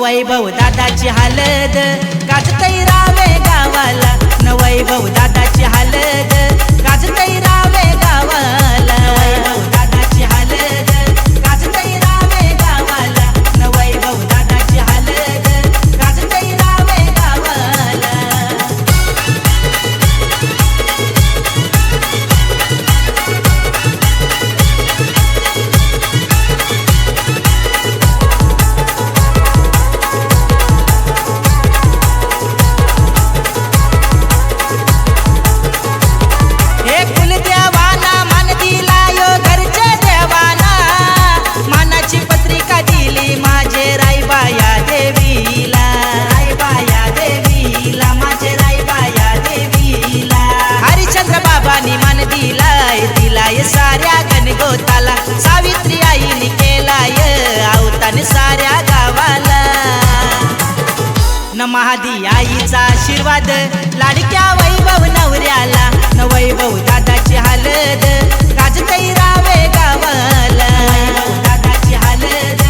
वैभव दादाची हलद गाजतई रावे गावाला, न वैभव दादाची हलद गाजतई रावे गावाला, वैभव दादाची हलद गाजतई रावे गावाला, न वैभव दादाची हलद गाजतई रावे गावाला। साऱ्या गणगोताला सावित्री आईने केलाय अवतान साऱ्या गावाला, न महादी आईचा आशीर्वाद लाडक्या वैभव नवऱ्याला, न वैभव दादाची हलद गाजतई रावे गावाला, वैभव दादाची हलद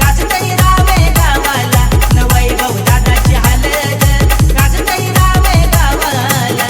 गाजतई रावे गावाला, न वैभव दादाची हलद गाजतई रावे गावाला।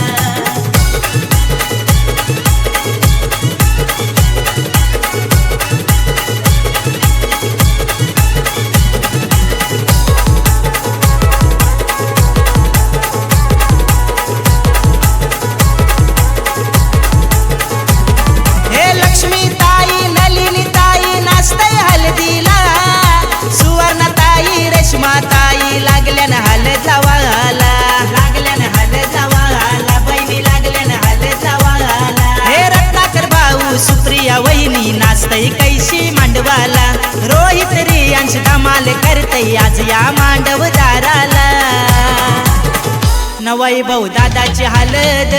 माताई लागल्यान हलद लावाला, लागल्यान हलद लावाला, बहिणी लागल्यान हलद लावाला। हे रत्नाकर भाऊ सुप्रिया वहिनी नाचतई कैशी मांडवाला, रोहित रियांश धमाल करतई आज या मांडवदाराला, न वैभव दादाची हलद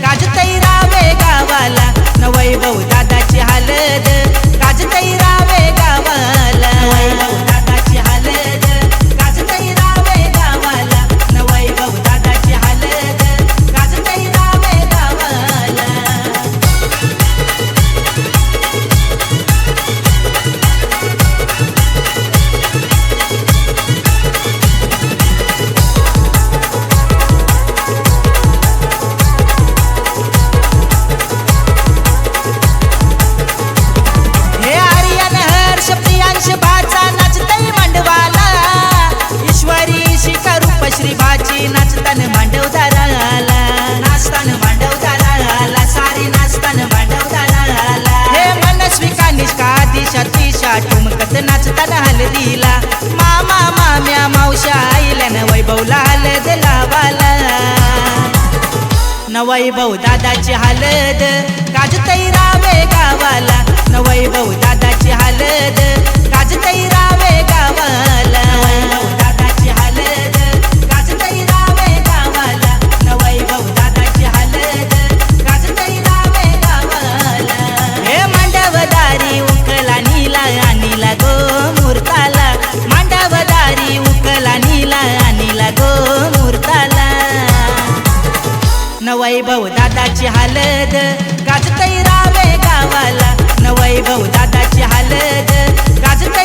गाजतई रावे गावाला, न वैभव दादाची हलद गाजतई रावे गावाला, वैभव दादाची हलद गाजतई रावे गावाला, न वैभव दादाची हलद गाजतई रावे गावाला। हे आर्यन हर्ष प्रियांश भाचा नाचतई मांडवाला, ईश्वरी शिखा रूपश्री भाची नाचतान मांडवदाराला, नाचतान मांडवदाराला, सारी नाचतान मांडवदाराला। हे मनस्वी कानिष्का दिशा त्रिशा ठुमकत नाचतान हलदीला, मामा माम्या मावश्या आईल्यान वैभवला हलद लावाला, न वैभव दादाची हलद गाजतई रावे गावाला, न वैभव दादाची हलद गाजतई रावे गावाला, वैभव दादाची हलद गाजतई रावे गावाला, न वैभव दादाची हलद गाजतई रावे गावाला। हे मांडवदारी उकला नीला आणीला गो मूर्ताला, मांडवदारी उकला नीला आणीला गो मूर्ताला, न वैभव दादाची हलद गाजतई रावे गावाला, न वैभव दादाची हलद गाजतई